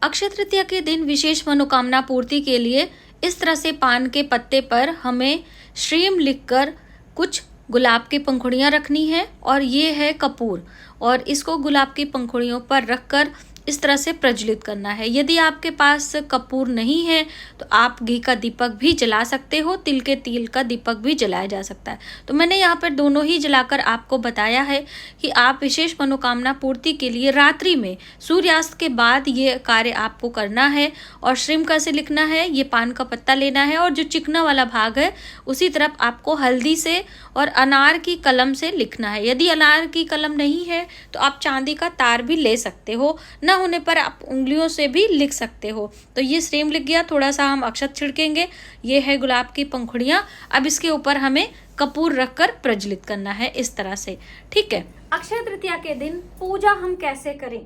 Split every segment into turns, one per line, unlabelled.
अक्षय तृतीया के दिन विशेष मनोकामना पूर्ति के लिए इस तरह से पान के पत्ते पर हमें श्रीम लिखकर कुछ गुलाब की पंखुड़ियाँ रखनी है और ये है कपूर, और इसको गुलाब की पंखुड़ियों पर रखकर इस तरह से प्रज्वलित करना है। यदि आपके पास कपूर नहीं है तो आप घी का दीपक भी जला सकते हो, तिल के तेल का दीपक भी जलाया जा सकता है। तो मैंने यहाँ पर दोनों ही जलाकर आपको बताया है कि आप विशेष मनोकामना पूर्ति के लिए रात्रि में सूर्यास्त के बाद ये कार्य आपको करना है। और श्रीम का से लिखना है, ये पान का पत्ता लेना है और जो चिकना वाला भाग है उसी तरफ आपको हल्दी से और अनार की कलम से लिखना है। यदि अनार की कलम नहीं है तो आप चांदी का तार भी ले सकते हो, न होने पर आप उंगलियों से भी लिख सकते हो। तो ये श्रीम लिख गया, थोड़ा सा हम अक्षत छिड़केंगे। ये है गुलाब की पंखुड़ियाँ। अब इसके ऊपर हमें कपूर रखकर प्रज्वलित करना है इस तरह से, ठीक है। अक्षय तृतीया के दिन पूजा हम कैसे करें,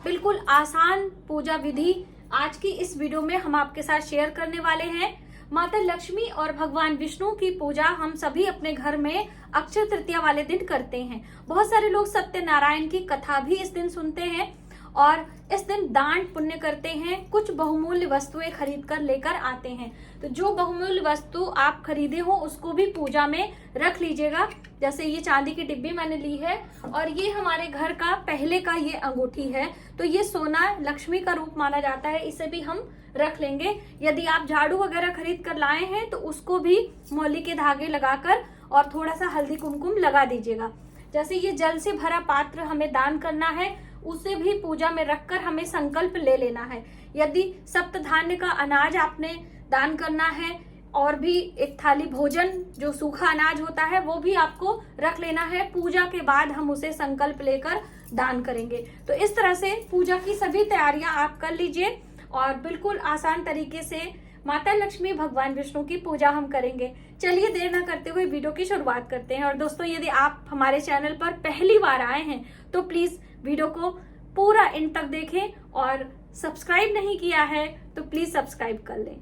बिल्कुल आसान पूजा विधि आज की इस वीडियो में हम आपके साथ शेयर करने वाले हैं। माता लक्ष्मी और भगवान विष्णु की पूजा हम सभी अपने घर में अक्षय तृतीया वाले दिन करते हैं। बहुत सारे लोग सत्यनारायण की कथा भी इस दिन सुनते हैं और इस दिन दान पुण्य करते हैं, कुछ बहुमूल्य वस्तुएं खरीद कर लेकर आते हैं। तो जो बहुमूल्य वस्तु आप खरीदे हो उसको भी पूजा में रख लीजिएगा। जैसे ये चांदी की डिब्बी मैंने ली है और ये हमारे घर का पहले का ये अंगूठी है, तो ये सोना लक्ष्मी का रूप माना जाता है, इसे भी हम रख लेंगे। यदि आप झाड़ू वगैरह खरीद कर लाए हैं तो उसको भी मौली के धागे लगाकर और थोड़ा सा हल्दी कुमकुम लगा दीजिएगा। जैसे ये जल से भरा पात्र हमें दान करना है, उसे भी पूजा में रखकर हमें संकल्प ले लेना है। यदि सप्त धान्य का अनाज आपने दान करना है और भी एक थाली भोजन जो सूखा अनाज होता है वो भी आपको रख लेना है। पूजा के बाद हम उसे संकल्प लेकर दान करेंगे। तो इस तरह से पूजा की सभी तैयारियां आप कर लीजिए और बिल्कुल आसान तरीके से माता लक्ष्मी भगवान विष्णु की पूजा हम करेंगे। चलिए देर न करते हुए वीडियो की शुरुआत करते हैं। और दोस्तों, यदि आप हमारे चैनल पर पहली बार आए हैं तो प्लीज वीडियो को पूरा एंड तक देखें और सब्सक्राइब नहीं किया है तो प्लीज सब्सक्राइब कर लें।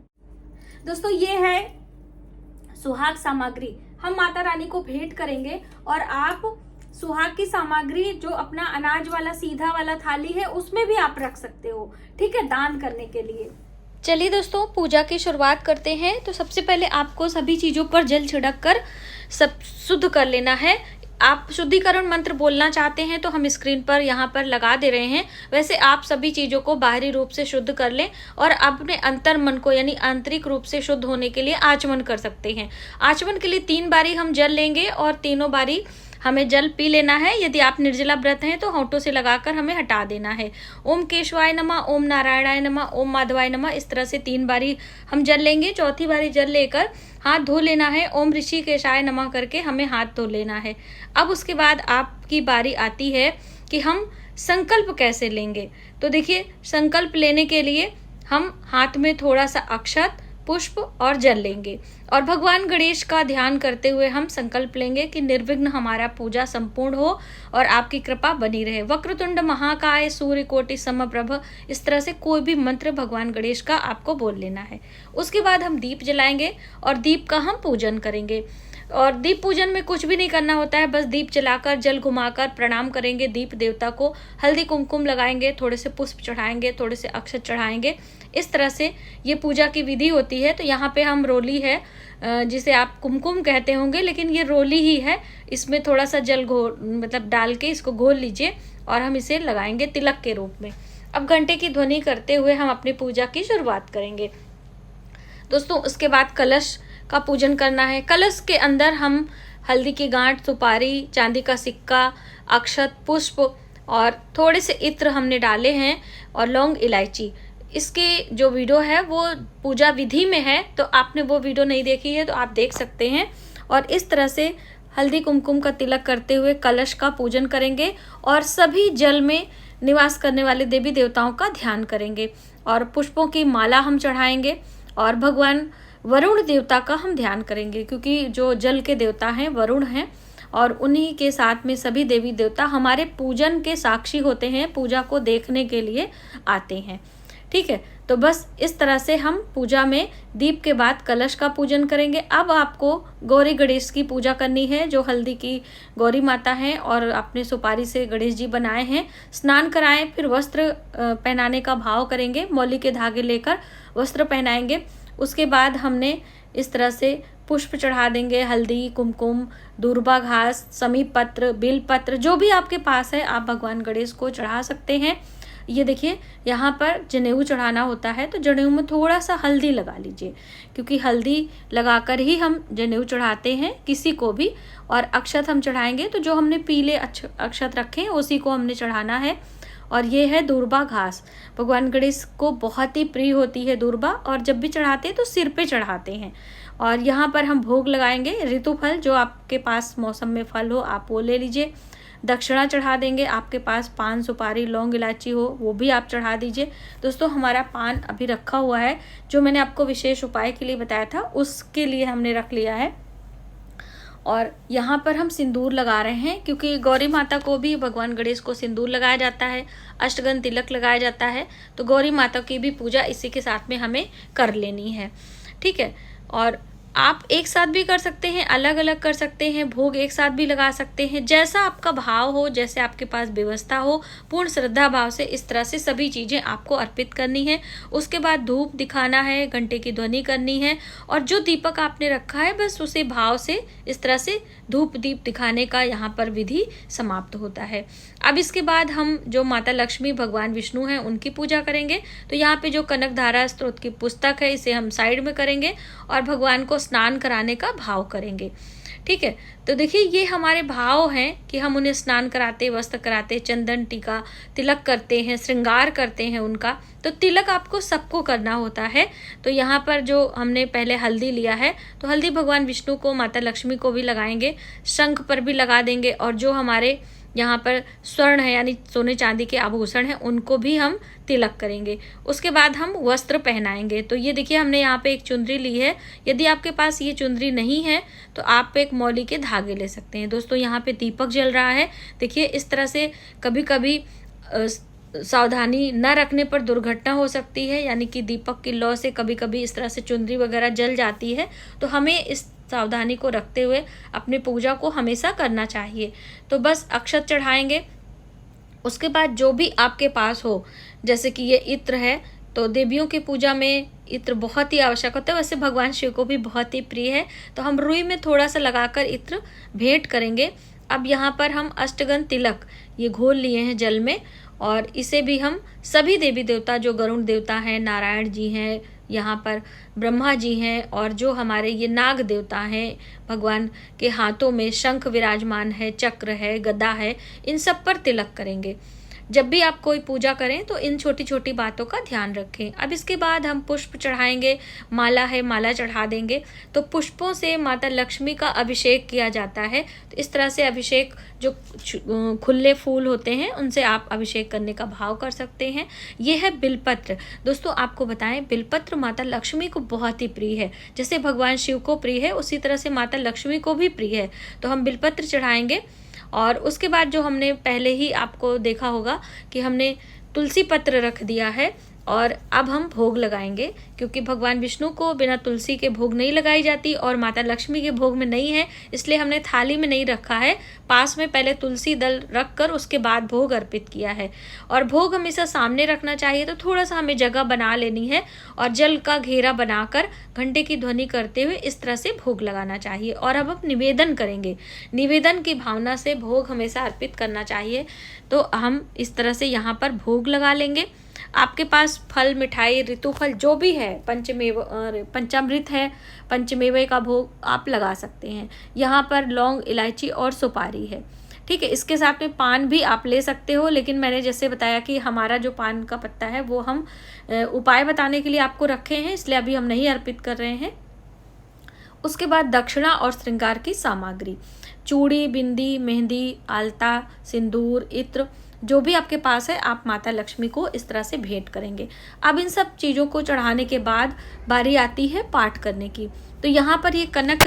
दोस्तों, ये है सुहाग सामग्री, हम माता रानी को भेंट करेंगे और आप सुहाग की सामग्री जो अपना अनाज वाला सीधा वाला थाली है उसमें भी आप रख सकते हो, ठीक है, दान करने के लिए। चलिए दोस्तों, पूजा की शुरुआत करते हैं। तो सबसे पहले आपको सभी चीजों पर जल छिड़क कर सब शुद्ध कर लेना है। आप शुद्धिकरण मंत्र बोलना चाहते हैं तो हम स्क्रीन पर यहाँ पर लगा दे रहे हैं। वैसे आप सभी चीज़ों को बाहरी रूप से शुद्ध कर लें और अपने अंतर मन को यानी आंतरिक रूप से शुद्ध होने के लिए आचमन कर सकते हैं। आचमन के लिए 3 बारी हम जल लेंगे और तीनों बारी हमें जल पी लेना है। यदि आप निर्जला व्रत हैं तो होंठों से लगाकर हमें हटा देना है। ओम केशवाय नमः, ओम नारायणाय नमः, ओम माधवाय नमः, इस तरह से 3 बारी हम जल लेंगे। चौथी बारी जल लेकर हाथ धो लेना है। ओम ऋषिकेशाय नमः करके हमें हाथ धो लेना है। अब उसके बाद आपकी बारी आती है कि हम संकल्प कैसे लेंगे। तो देखिए, संकल्प लेने के लिए हम हाथ में थोड़ा सा अक्षत, पुष्प और जल लेंगे और भगवान गणेश का ध्यान करते हुए हम संकल्प लेंगे कि निर्विघ्न हमारा पूजा संपूर्ण हो और आपकी कृपा बनी रहे। वक्रतुंड महाकाय सूर्यकोटि समप्रभ, इस तरह से कोई भी मंत्र भगवान गणेश का आपको बोल लेना है। उसके बाद हम दीप जलाएंगे और दीप का हम पूजन करेंगे। और दीप पूजन में कुछ भी नहीं करना होता है, बस दीप जलाकर जल घुमाकर प्रणाम करेंगे। दीप देवता को हल्दी कुमकुम लगाएंगे, थोड़े से पुष्प चढ़ाएंगे, थोड़े से अक्षत चढ़ाएंगे। इस तरह से ये पूजा की विधि होती है। तो यहाँ पे हम रोली है, जिसे आप कुमकुम कहते होंगे, लेकिन ये रोली ही है। इसमें थोड़ा सा जल मतलब डाल के इसको घोल लीजिए और हम इसे लगाएंगे तिलक के रूप में। अब घंटे की ध्वनि करते हुए हम अपनी पूजा की शुरुआत करेंगे। दोस्तों, उसके बाद कलश का पूजन करना है। कलश के अंदर हम हल्दी की गांठ, सुपारी, चांदी का सिक्का, अक्षत, पुष्प और थोड़े से इत्र हमने डाले हैं और लौंग, इलायची। इसके जो वीडियो है वो पूजा विधि में है, तो आपने वो वीडियो नहीं देखी है तो आप देख सकते हैं। और इस तरह से हल्दी कुमकुम का तिलक करते हुए कलश का पूजन करेंगे और सभी जल में निवास करने वाले देवी देवताओं का ध्यान करेंगे और पुष्पों की माला हम चढ़ाएंगे और भगवान वरुण देवता का हम ध्यान करेंगे, क्योंकि जो जल के देवता हैं वरुण हैं और उन्हीं के साथ में सभी देवी देवता हमारे पूजन के साक्षी होते हैं, पूजा को देखने के लिए आते हैं, ठीक है। तो बस इस तरह से हम पूजा में दीप के बाद कलश का पूजन करेंगे। अब आपको गौरी गणेश की पूजा करनी है, जो हल्दी की गौरी माता हैं और आपने सुपारी से गणेश जी बनाए हैं। स्नान कराएं, फिर वस्त्र पहनाने का भाव करेंगे, मौली के धागे लेकर वस्त्र पहनाएंगे। उसके बाद हमने इस तरह से पुष्प चढ़ा देंगे, हल्दी, कुमकुम, दूर्बा घास, समीप पत्र, बिल पत्र, जो भी आपके पास है आप भगवान गणेश को चढ़ा सकते हैं। ये देखिए यहाँ पर जनेऊ चढ़ाना होता है, तो जनेऊ में थोड़ा सा हल्दी लगा लीजिए, क्योंकि हल्दी लगाकर ही हम जनेऊ चढ़ाते हैं किसी को भी। और अक्षत हम चढ़ाएंगे तो जो हमने पीले अक्षत रखे हैं उसी को हमने चढ़ाना है। और ये है दूर्बा घास, भगवान गणेश को बहुत ही प्रिय होती है दूर्बा, और जब भी चढ़ाते हैं तो सिर पे चढ़ाते हैं। और यहाँ पर हम भोग लगाएंगे ऋतु फल, जो आपके पास मौसम में फल हो आप वो ले लीजिए। दक्षिणा चढ़ा देंगे, आपके पास पान, सुपारी, लौंग, इलायची हो वो भी आप चढ़ा दीजिए। दोस्तों हमारा पान अभी रखा हुआ है, जो मैंने आपको विशेष उपाय के लिए बताया था उसके लिए हमने रख लिया है। और यहाँ पर हम सिंदूर लगा रहे हैं, क्योंकि गौरी माता को भी, भगवान गणेश को सिंदूर लगाया जाता है, अष्टगंध तिलक लगाया जाता है, तो गौरी माता की भी पूजा इसी के साथ में हमें कर लेनी है। ठीक है। और आप एक साथ भी कर सकते हैं, अलग अलग कर सकते हैं, भोग एक साथ भी लगा सकते हैं, जैसा आपका भाव हो, जैसे आपके पास व्यवस्था हो। पूर्ण श्रद्धा भाव से इस तरह से सभी चीज़ें आपको अर्पित करनी है। उसके बाद धूप दिखाना है, घंटे की ध्वनि करनी है, और जो दीपक आपने रखा है बस उसे भाव से इस तरह से धूप दीप दिखाने का यहाँ पर विधि समाप्त होता है। अब इसके बाद हम जो माता लक्ष्मी, भगवान विष्णु हैं, उनकी पूजा करेंगे। तो यहाँ पे जो कनक धारा स्तोत्र की पुस्तक है इसे हम साइड में करेंगे और भगवान को स्नान कराने का भाव करेंगे। ठीक है। तो देखिए ये हमारे भाव हैं कि हम उन्हें स्नान कराते, वस्त्र कराते, चंदन टीका, तिलक करते हैं, श्रृंगार करते हैं उनका। तो तिलक आपको सबको करना होता है। तो यहाँ पर जो हमने पहले हल्दी लिया है, तो हल्दी भगवान विष्णु को, माता लक्ष्मी को भी लगाएंगे, शंख पर भी लगा देंगे, और जो हमारे यहाँ पर स्वर्ण है यानी सोने चांदी के आभूषण हैं उनको भी हम तिलक करेंगे। उसके बाद हम वस्त्र पहनाएंगे। तो ये देखिए हमने यहाँ पे एक चुनरी ली है। यदि आपके पास ये चुनरी नहीं है तो आप एक मौली के धागे ले सकते हैं। दोस्तों यहाँ पे दीपक जल रहा है। देखिए इस तरह से कभी कभी सावधानी न रखने पर दुर्घटना हो सकती है, यानी कि दीपक की लौ से कभी कभी इस तरह से चुनरी वगैरह जल जाती है। तो हमें इस सावधानी को रखते हुए अपनी पूजा को हमेशा करना चाहिए। तो बस अक्षत चढ़ाएंगे। उसके बाद जो भी आपके पास हो, जैसे कि ये इत्र है, तो देवियों की पूजा में इत्र बहुत ही आवश्यक होता है। वैसे भगवान शिव को भी बहुत ही प्रिय है, तो हम रुई में थोड़ा सा लगाकर इत्र भेंट करेंगे। अब यहाँ पर हम अष्टगंध तिलक ये घोल लिए हैं जल में, और इसे भी हम सभी देवी देवता, जो गरुण देवता हैं, नारायण जी हैं, यहाँ पर ब्रह्मा जी हैं, और जो हमारे ये नाग देवता हैं, भगवान के हाथों में शंख विराजमान है, चक्र है, गदा है, इन सब पर तिलक करेंगे। जब भी आप कोई पूजा करें तो इन छोटी छोटी बातों का ध्यान रखें। अब इसके बाद हम पुष्प चढ़ाएंगे, माला है माला चढ़ा देंगे। तो पुष्पों से माता लक्ष्मी का अभिषेक किया जाता है। तो इस तरह से अभिषेक, जो खुले फूल होते हैं उनसे आप अभिषेक करने का भाव कर सकते हैं। ये है बिलपत्र। दोस्तों आपको बताएं, बिलपत्र माता लक्ष्मी को बहुत ही प्रिय है। जैसे भगवान शिव को प्रिय है उसी तरह से माता लक्ष्मी को भी प्रिय है। तो हम बिलपत्र चढ़ाएंगे। और उसके बाद जो हमने पहले ही आपको देखा होगा कि हमने तुलसी पत्र रख दिया है, और अब हम भोग लगाएंगे, क्योंकि भगवान विष्णु को बिना तुलसी के भोग नहीं लगाई जाती और माता लक्ष्मी के भोग में नहीं है, इसलिए हमने थाली में नहीं रखा है। पास में पहले तुलसी दल रखकर उसके बाद भोग अर्पित किया है। और भोग हमेशा सामने रखना चाहिए, तो थोड़ा सा हमें जगह बना लेनी है और जल का घेरा बनाकर घंटे की ध्वनि करते हुए इस तरह से भोग लगाना चाहिए। और अब हम निवेदन करेंगे। निवेदन की भावना से भोग हमेशा अर्पित करना चाहिए। तो हम इस तरह से यहाँ पर भोग लगा लेंगे। आपके पास फल, मिठाई, ऋतु फल जो भी है, पंचामृत है, पंचमेवे का भोग आप लगा सकते हैं। यहाँ पर लौंग, इलायची और सुपारी है। ठीक है। इसके साथ में पान भी आप ले सकते हो, लेकिन मैंने जैसे बताया कि हमारा जो पान का पत्ता है वो हम उपाय बताने के लिए आपको रखे हैं, इसलिए अभी हम नहीं अर्पित कर रहे हैं। उसके बाद दक्षिणा और श्रृंगार की सामग्री, चूड़ी, बिंदी, मेहंदी, आलता, सिंदूर, इत्र, जो भी आपके पास है आप माता लक्ष्मी को इस तरह से भेंट करेंगे। अब इन सब चीज़ों को चढ़ाने के बाद बारी आती है पाठ करने की। तो यहाँ पर ये कनक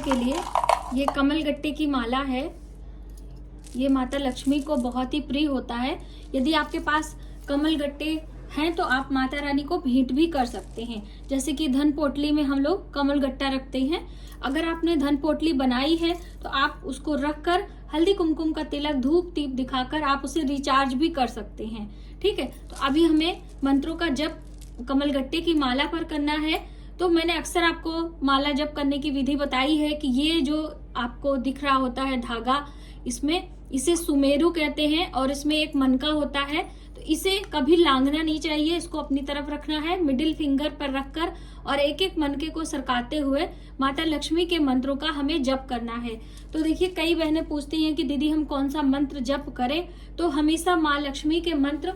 के लिए ये कमल गट्टे की माला है। ये माता लक्ष्मी को बहुत ही प्रिय होता है। यदि आपके पास कमल गट्टे हैं तो आप माता रानी को भेंट भी कर सकते हैं। जैसे कि धन पोटली में हम लोग कमल गट्टा रखते हैं। अगर आपने धन पोटली बनाई है तो आप उसको रखकर हल्दी कुमकुम का तिलक धूप दीप दिखाकर आप उसे रिचार्ज भी कर सकते हैं। ठीक है, तो अभी हमें मंत्रों का जप कमल गट्टे की माला पर करना है। तो मैंने अक्सर आपको माला जप करने की विधि बताई है कि ये जो आपको दिख रहा होता है धागा, इसे सुमेरु कहते हैं और इसमें एक मनका होता है। तो इसे कभी लांघना नहीं चाहिए, इसको अपनी तरफ रखना है मिडिल फिंगर पर रखकर और एक एक मनके को सरकाते हुए माता लक्ष्मी के मंत्रों का हमें जप करना है। तो देखिए, कई बहनें पूछती हैं कि दीदी हम कौन सा मंत्र जप करें। तो हमेशा माँ लक्ष्मी के मंत्र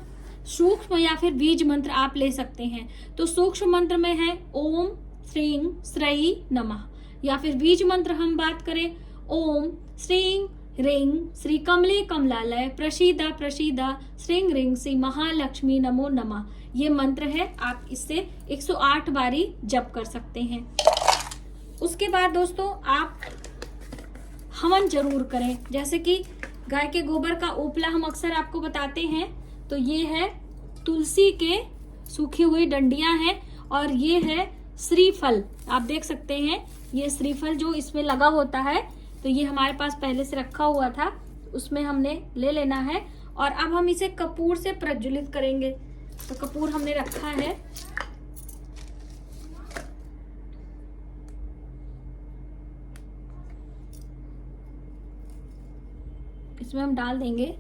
सूक्ष्म या फिर बीज मंत्र आप ले सकते हैं। तो सूक्ष्म मंत्र में है ओम श्रीं श्रई नमः, या फिर बीज मंत्र हम बात करें ओम श्रीं रिंग श्री कमले कमलालय प्रसीदा प्रसीदा श्रीं रिंग श्री महालक्ष्मी नमो नमः। ये मंत्र है, आप इससे 108 बारी जप कर सकते हैं। उसके बाद दोस्तों आप हवन जरूर करें। जैसे कि गाय के गोबर का उपला हम अक्सर आपको बताते हैं। तो ये है तुलसी के सूखी हुई डंडियां हैं और ये है श्रीफल। आप देख सकते हैं ये श्रीफल जो इसमें लगा होता है, तो ये हमारे पास पहले से रखा हुआ था, उसमें हमने ले लेना है। और अब हम इसे कपूर से प्रज्वलित करेंगे। तो कपूर हमने रखा है, इसमें हम डाल देंगे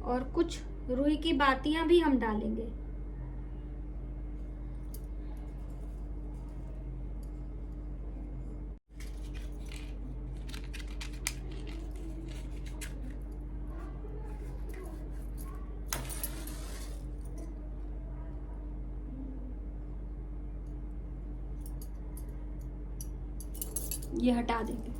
और कुछ रुई की बातियां भी हम डालेंगे। ये हटा देंगे।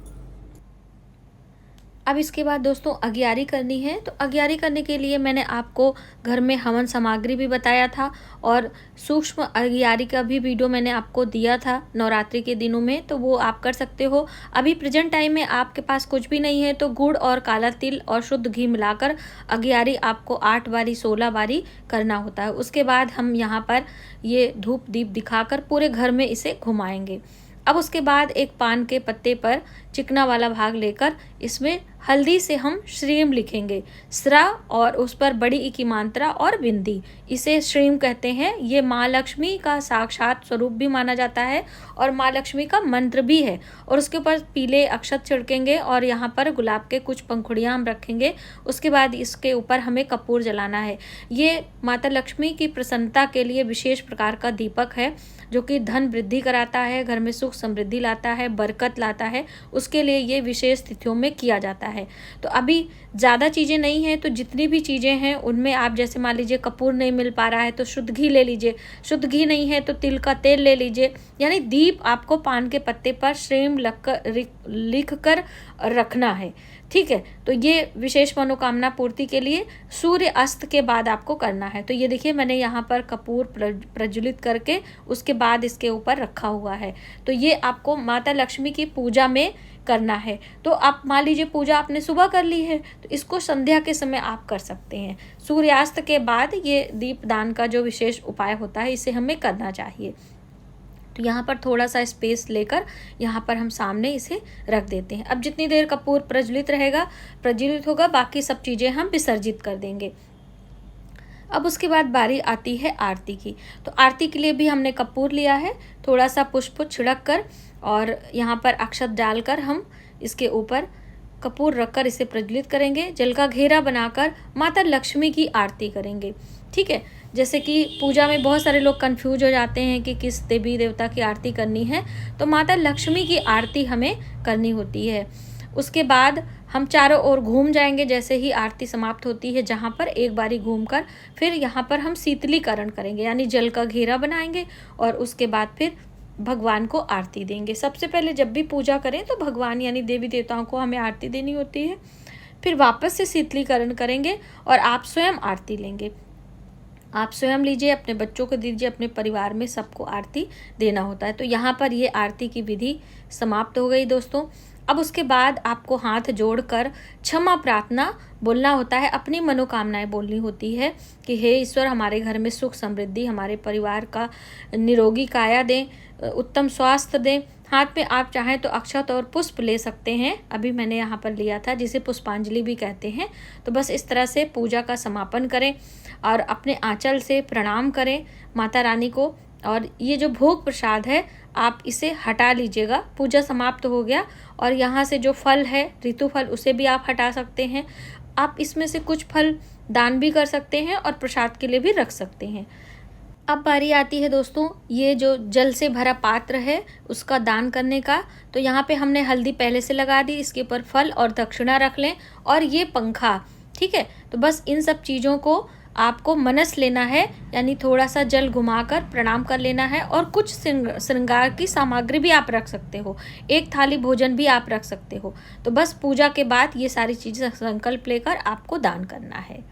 अब इसके बाद दोस्तों अगियारी करनी है। तो अगियारी करने के लिए मैंने आपको घर में हवन सामग्री भी बताया था और सूक्ष्म अगियारी का भी वीडियो मैंने आपको दिया था नवरात्रि के दिनों में, तो वो आप कर सकते हो। अभी प्रेजेंट टाइम में आपके पास कुछ भी नहीं है तो गुड़ और काला तिल और शुद्ध घी मिलाकर अगियारी आपको 8 बारी 16 बारी करना होता है। उसके बाद हम यहाँ पर ये धूप दीप दिखाकर पूरे घर में इसे घुमाएंगे। अब उसके बाद एक पान के पत्ते पर चिकना वाला भाग लेकर इसमें हल्दी से हम श्रीम लिखेंगे, स्रा और उस पर बड़ी ई की मात्रा और बिंदी, इसे श्रीम कहते हैं। ये माँ लक्ष्मी का साक्षात स्वरूप भी माना जाता है और माँ लक्ष्मी का मंत्र भी है। और उसके ऊपर पीले अक्षत छिड़केंगे और यहाँ पर गुलाब के कुछ पंखुड़ियाँ हम रखेंगे। उसके बाद इसके ऊपर हमें कपूर जलाना है। ये माता लक्ष्मी की प्रसन्नता के लिए विशेष प्रकार का दीपक है जो कि धन वृद्धि कराता है, घर में सुख समृद्धि लाता है, बरकत लाता है। उसके लिए ये विशेष तिथियों में किया जाता है। तो अभी ज़्यादा चीज़ें नहीं हैं, तो जितनी भी चीज़ें हैं उनमें आप जैसे मान लीजिए कपूर नहीं मिल पा रहा है तो शुद्ध घी ले लीजिए, शुद्ध घी नहीं है तो तिल का तेल ले लीजिए। यानी दीप आपको पान के पत्ते पर श्रीम लिख कर रखना है। ठीक है, तो ये विशेष मनोकामना पूर्ति के लिए सूर्य अस्त के बाद आपको करना है। तो ये देखिए मैंने यहाँ पर कपूर प्रज्वलित करके उसके बाद इसके ऊपर रखा हुआ है। तो ये आपको माता लक्ष्मी की पूजा में करना है। तो आप मान लीजिए पूजा आपने सुबह कर ली है तो इसको संध्या के समय आप कर सकते हैं। सूर्यास्त के बाद ये दीपदान का जो विशेष उपाय होता है इसे हमें करना चाहिए। तो यहाँ पर थोड़ा सा स्पेस लेकर यहाँ पर हम सामने इसे रख देते हैं। अब जितनी देर कपूर प्रज्वलित होगा बाकी सब चीज़ें हम विसर्जित कर देंगे। अब उसके बाद बारी आती है आरती की। तो आरती के लिए भी हमने कपूर लिया है, थोड़ा सा पुष्प छिड़क कर और यहाँ पर अक्षत डालकर हम इसके ऊपर कपूर रखकर इसे प्रज्वलित करेंगे। जल का घेरा बनाकर माता लक्ष्मी की आरती करेंगे। ठीक है, जैसे कि पूजा में बहुत सारे लोग कंफ्यूज हो जाते हैं कि किस देवी देवता की आरती करनी है, तो माता लक्ष्मी की आरती हमें करनी होती है। उसके बाद हम चारों ओर घूम जाएंगे जैसे ही आरती समाप्त होती है, जहाँ पर एक बारी घूमकर फिर यहाँ पर हम शीतलीकरण करेंगे, यानी जल का घेरा बनाएंगे और उसके बाद फिर भगवान को आरती देंगे। सबसे पहले जब भी पूजा करें तो भगवान यानी देवी देवताओं को हमें आरती देनी होती है, फिर वापस से शीतलीकरण करेंगे और आप स्वयं आरती लेंगे। आप स्वयं लीजिए, अपने बच्चों को दीजिए, अपने परिवार में सबको आरती देना होता है। तो यहाँ पर ये आरती की विधि समाप्त हो गई दोस्तों। अब उसके बाद आपको हाथ जोड़कर क्षमा प्रार्थना बोलना होता है, अपनी मनोकामनाएं बोलनी होती है कि हे ईश्वर, हमारे घर में सुख समृद्धि, हमारे परिवार का निरोगी काया दें, उत्तम स्वास्थ्य दें। हाथ में आप चाहें तो अक्षत और पुष्प ले सकते हैं, अभी मैंने यहाँ पर लिया था, जिसे पुष्पांजलि भी कहते हैं। तो बस इस तरह से पूजा का समापन करें और अपने आंचल से प्रणाम करें माता रानी को। और ये जो भोग प्रसाद है आप इसे हटा लीजिएगा। पूजा समाप्त हो गया और यहाँ से जो फल है ऋतु फल, उसे भी आप हटा सकते हैं। आप इसमें से कुछ फल दान भी कर सकते हैं और प्रसाद के लिए भी रख सकते हैं। अब बारी आती है दोस्तों, ये जो जल से भरा पात्र है उसका दान करने का। तो यहाँ पे हमने हल्दी पहले से लगा दी, इसके ऊपर फल और दक्षिणा रख लें और ये पंखा, ठीक है। तो बस इन सब चीज़ों को आपको मनस लेना है, यानी थोड़ा सा जल घुमाकर प्रणाम कर लेना है। और कुछ श्रृंगार की सामग्री भी आप रख सकते हो, एक थाली भोजन भी आप रख सकते हो। तो बस पूजा के बाद ये सारी चीज़ें संकल्प लेकर आपको दान करना है।